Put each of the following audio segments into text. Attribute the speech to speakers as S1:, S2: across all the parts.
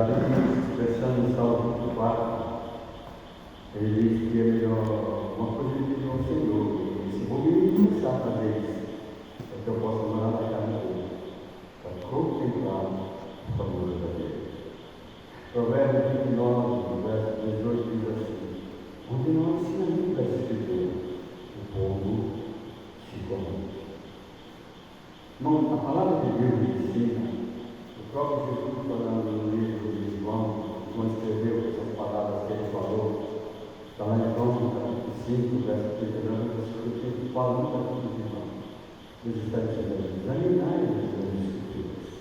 S1: Davi, expressando o Salmo 24, ele diz que é melhor, uma coisa ele pediu ao Senhor, ele disse: vou me começar a fazer isso, para que eu possa morar na casa dele, para contemplar o favor da Deus. Provérbios 29, verso 18 diz assim: onde não ensina muito essa escritura, o povo se corrompe. Não, a palavra de Deus ensina. O próprio Jesus, falando no livro de João, quando escreveu essas palavras que ele falou, está lá em João, capítulo 5, verso 39, ele fala muito para todos os irmãos. Ele está dizendo: examinai as escrituras,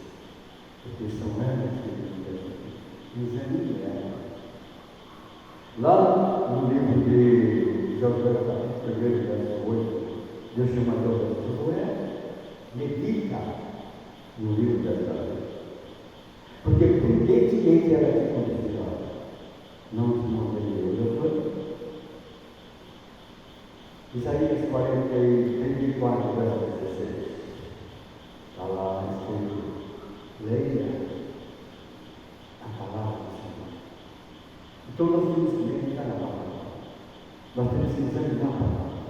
S1: porque são elas que Deus examine elas. Lá no livro de Josué, capítulo 1, verso 8, Deus chama Josué, medita no livro desta lei. Porque prudentemente ela te conduzirá, não te manterei. Isaías 34, verso 16. Está lá escrito: leia a palavra do Senhor. Então nós temos que meditar na palavra. Nós temos que examinar a palavra.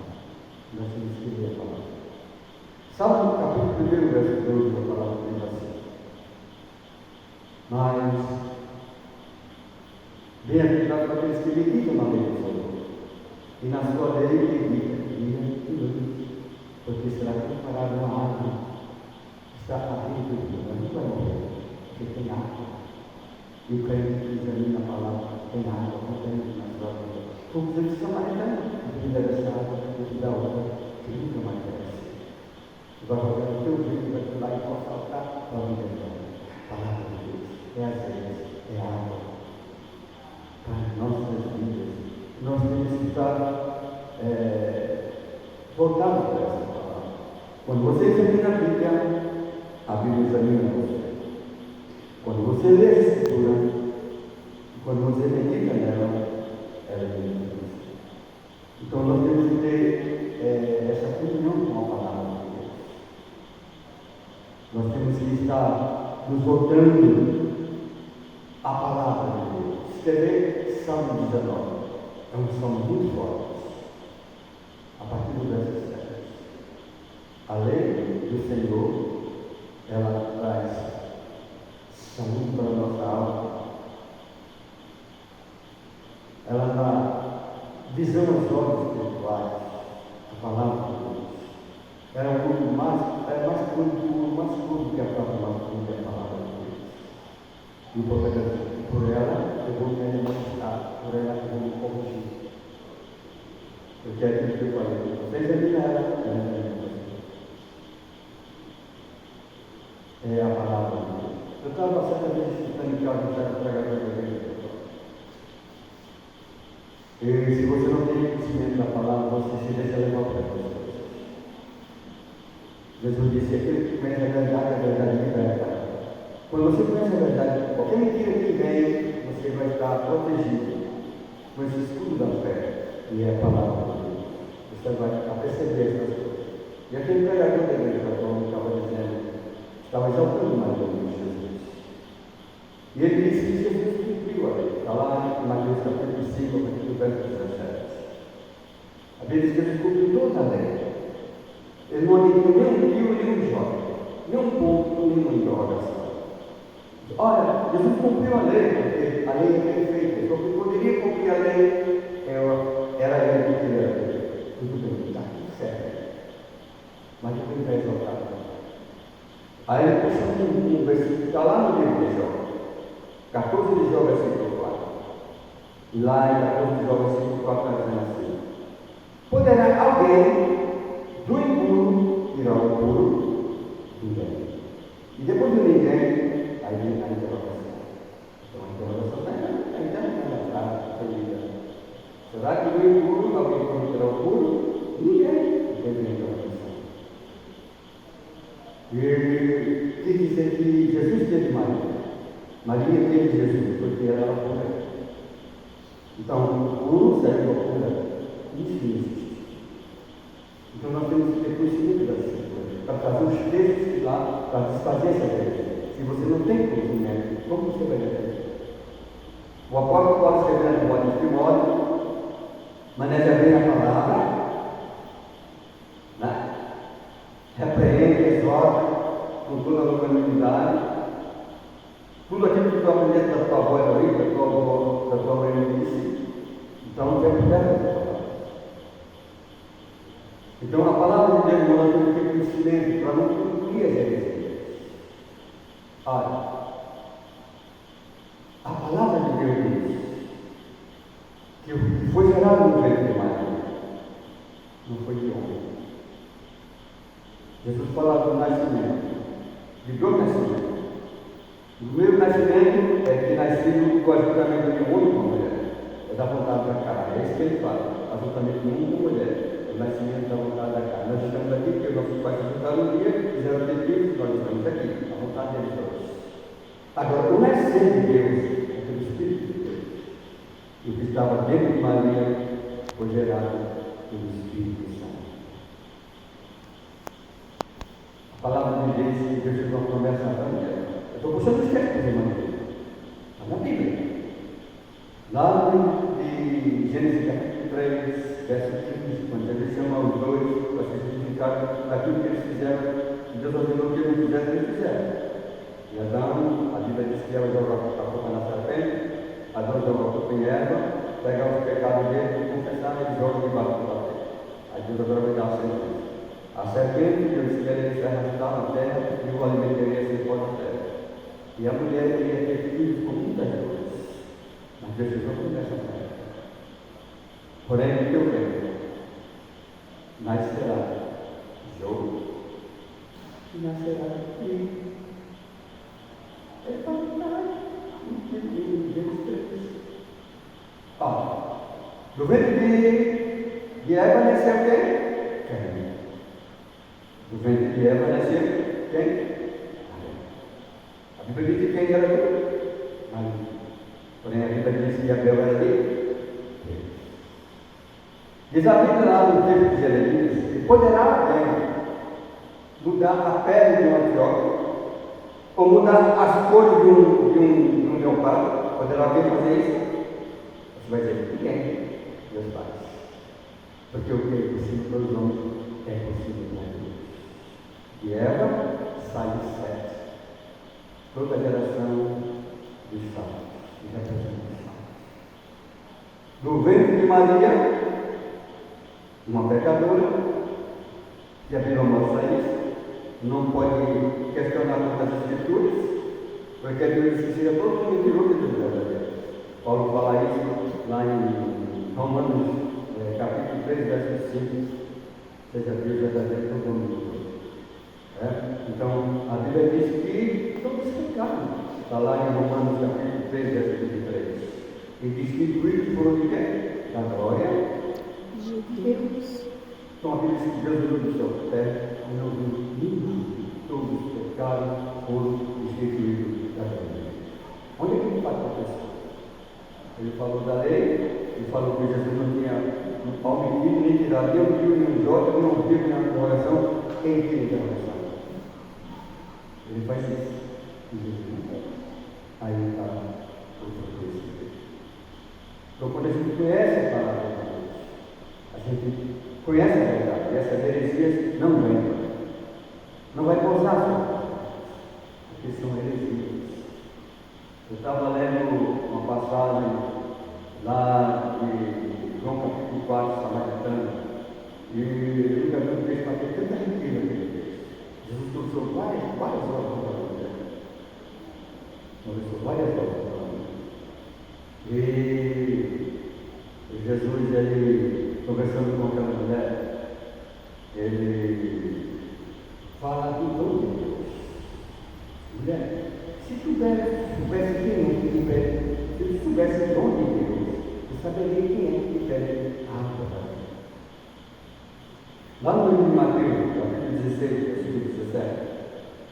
S1: Nós temos que ler a palavra. Salmo capítulo 1, verso 12, a palavra diz assim: mas bem-aventurados aqueles que meditam na lei do Senhor, e na sua lei meditam dia e noite, porque será comparado a uma árvore que está à vida do mundo, mas não vai morrer, porque tem água. E o crente que examina a palavra tem água contente na sua vida. Como diz o samaritano, a vida dessa água que te dá outra que nunca mais cresce. Vai fazer o teu jeito, vai te lá e pode saltar para a vida eterna. Palavra de Deus é azeite, é água para nossas vidas. Nós temos que estar voltados para essa palavra. Quando você examina a Bíblia examina você. Quando você lê a Escritura, quando você medita nela, ela medita você. Então nós temos que ter essa comunhão com a palavra de Deus. Nós temos que estar nos voltando à palavra de Deus. Escrever Salmo 19 é um salmo muito forte. A partir do verso 7. A lei do Senhor, ela traz saúde para a nossa alma. Ela dá visão aos olhos espirituais. A palavra de Deus. Ela é mais puro que a própria nossa, que a palavra de Deus. E o profeta diz: por ela eu vou me alimentar, por ela eu vou me corrigir. Porque é aquilo que eu falei: você examina ela examina você. É a palavra de Deus. Eu estava certa vez escutando em casa, certo pregador da igreja. E se você não tem conhecimento da palavra, você se deixa levar para você. Jesus disse: aquele que conhece a verdade liberta. Quando você conhece a verdade, qualquer mentira que vem, você vai estar protegido com esse escudo da fé, que é a palavra de Deus. Você vai perceber essas coisas. E aquele pregador da igreja católica estava dizendo, estava exaltando mais o nome de Jesus. E ele disse que Jesus cumpriu a lei. Está lá em Mateus capítulo 5, capítulo verso 17. A Bíblia diz que Jesus cumpriu toda a lei. Ele não admitiu nem um fio, nem um jogo, nem um ponto, nem uma interrogação. Olha, Jesus cumpriu a lei, porque a lei é perfeita. Só que poderia cumprir a lei, era ele que queria. Tudo bem, está tudo certo. Mas ele vai exaltar. Aí ele puxa um versículo que está lá no livro de Jó, 14 de Jó, versículo 4. E lá em 14 de Jó, versículo 4, está dizendo assim: poderá alguém do impuro tirar o puro? Ninguém. E depois do ninguém, aí vem a interrogação. Então a interrogação está interrogação. Será que do impuro alguém pode tirar o puro? Ninguém. Depois vem a interrogação. E que dizer que Jesus teve Maria. Maria teve Jesus, porque ela era pura. Então, o puro serve para pura. Isso existe. Então nós temos que ter conhecimento das Escrituras, para trazer os textos lá, para desfazer essa igreja. Se você não tem conhecimento, como você vai entender? O apóstolo Paulo escrevendo no de Timóteo, maneja bem a palavra, né? Repreende, exorta com toda a longanimidade, tudo aquilo que tu aprendeste da tua avó Heloísa, da tua mãe Eunice. Então, tem que ter essa palavra. Então, a palavra de Deus, nós temos que ter conhecimento para não cumprir as heresias. Olha, a palavra de Deus diz que foi gerado no ventre de Maria, não foi de homem. Jesus fala do nascimento, de dois nascimentos. O primeiro nascimento é que nascido com ajuntamento de um homem e uma mulher. É da vontade da carne. É isso que ele fala. Ajuntamento de um homem e uma mulher. O nascimento da vontade da carne. Nós estamos aqui porque nossos pais se juntaram um dia, fizeram ter filhos, nós estamos aqui. A vontade deles todos. Agora, o nascer de Deus é pelo Espírito de Deus. E o que estava dentro de Maria foi gerado pelo Espírito Santo. A palavra de Deus fez uma promessa a Daniel. Eu estou puxando os textos, irmão. Está na Bíblia. Lá de Gênesis capítulo 3, verso 15, quando ele chama os dois para se justificar daquilo que eles fizeram, Deus ordenou que eles não fizessem, eles fizeram. E Adão, a Bíblia diz que ela joga a culpa na serpente, Adão joga a culpa em Eva, pega os pecados dele e confessar, ele joga debaixo do papel. Aí Deus agora vai dar a sentença. A serpente que eles querem se arrastar na terra e o alimento deveria ser fora da terra. E a mulher iria ter filhos com muitas dores. Mas Deus não começa a terra. Porém, o teu ventre nascerá jogo e nascerá filho. Ele fala, do ventre de Eva nasceu quem? Caim. Do ventre de Eva nasceu quem? A Bíblia diz que quem era dele? Maria. Porém, a Bíblia diz que Abel era dele? Diz a Bíblia lá no tempo de Jeremias que poderá alguém mudar a pele de um antíoco ou mudar as cores de um leopardo. Poderá alguém fazer isso? Você vai dizer, ninguém. Meus pais. Porque o que é possível para os homens é possível para Deus. De Eva sai Sete. Toda a geração dos salvos. E representa os salvos. Do ventre de Maria, uma pecadora, que a Bíblia mostra isso, não pode questionar muitas escrituras, porque Deus disse que seria todo mundo mentiroso de Deus. Paulo fala isso lá em Romanos, capítulo 3, verso 5. Seja Deus verdadeiro todo mundo. Então, a Bíblia diz que todos pecaram. Está lá em Romanos, capítulo 3, verso 23. E destituídos foram de quem? Da glória de Deus. Então, a Bíblia diz que Deus olhou do seu pé, e não viu ninguém. Todos pecaram, foram destituídos da glória. Onde é que ele faz para a pessoa? Ele falou da lei, ele falou que Jesus não tinha homicídio, nem tirado, nem um tiro, nem um jogo, nem um tiro, nem uma oração, quem tira da oração? Ele faz isso. E Jesus não quer. Aí ele está outra coisa. Então, quando a gente conhece a palavra de Deus, a gente conhece a verdade, e essas heresias não entram. Não vai pousar sobre, porque são heresias. Eu estava lendo uma passagem lá de João capítulo 4, Samaritano, e eu nunca vi um texto para ter tanta riqueza naquele texto. Jesus trouxe várias horas para a vida. Trouxe várias horas para a vida. E Jesus, ele, conversando com aquela mulher, ele fala do dom de Deus. Mulher, se soubesse quem é que pede, se ele soubesse o dom de Deus, eu saberia quem é que pede a água da vida. Lá no livro de Mateus, capítulo 16, versículo 17,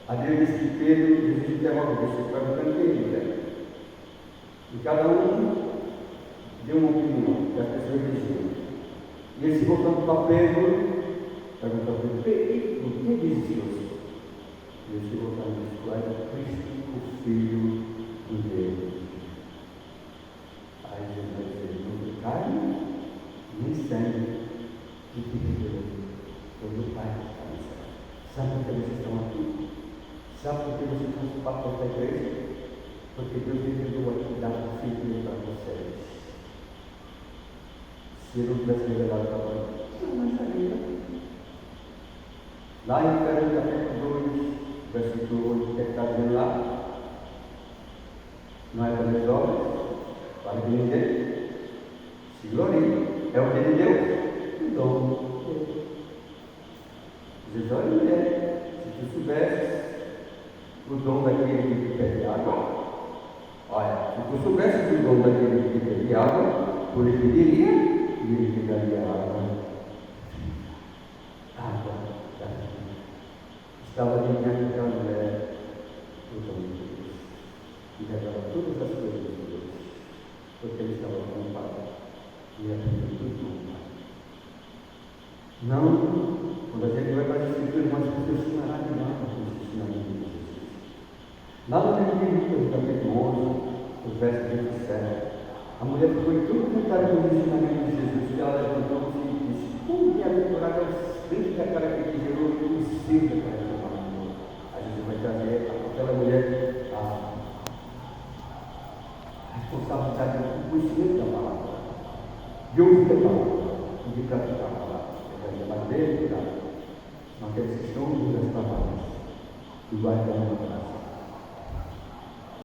S1: a Bíblia diz que Pedro, Jesus interroga, você perguntando quem ele é. E cada um deu uma opinião que as pessoas diziam. E ele se voltando para Pedro, perguntou para Pedro, o que diz Deus? E ele se voltando e disse, tu és Cristo, o Filho de Deus. dizendo que Deus foi o Pai que está no céu. Sabe por que vocês estão aqui? Sabe por que vocês estão participando da igreja? Porque Deus revelou aqui dar um filho para vocês. Se ele não tivesse revelado para vocês, não sabia. Lá em Efésios capítulo 2, versículo 8, o que está dizendo lá? Não é pelas obras, para que ninguém se glorie. É o que ele deu? O dom. Jesus, olha, mulher, se tu soubesses o dom daquele que pede água, olha, se tu soubesses o dom daquele que pede água, tu lhe pediria e ele te daria água. Água da vida. Estava dentro daquela mulher o dom de Deus. E revela todas as coisas de Deus. Porque ele estava com o Pai. E aprendeu tudo com o Pai. Não, quando a gente vai para as Escrituras, nós precisamos se maravilhar com os ensinamentos de Jesus. Lá no Lucas, capítulo 11, o verso 27, a mulher foi tudo tentada com os ensinamentos de Jesus, e ela levantou-se e disse: como que é aventurada aos dentes daquela que gerou o seio daquela que falou? Aí Jesus vai trazer aquela mulher a responsabilidade do conhecimento da palavra, de ouvir a palavra e de praticar a palavra. Ele vai bem cuidado. São aqueles que estão ouvindo as palavras e guardando a palavra.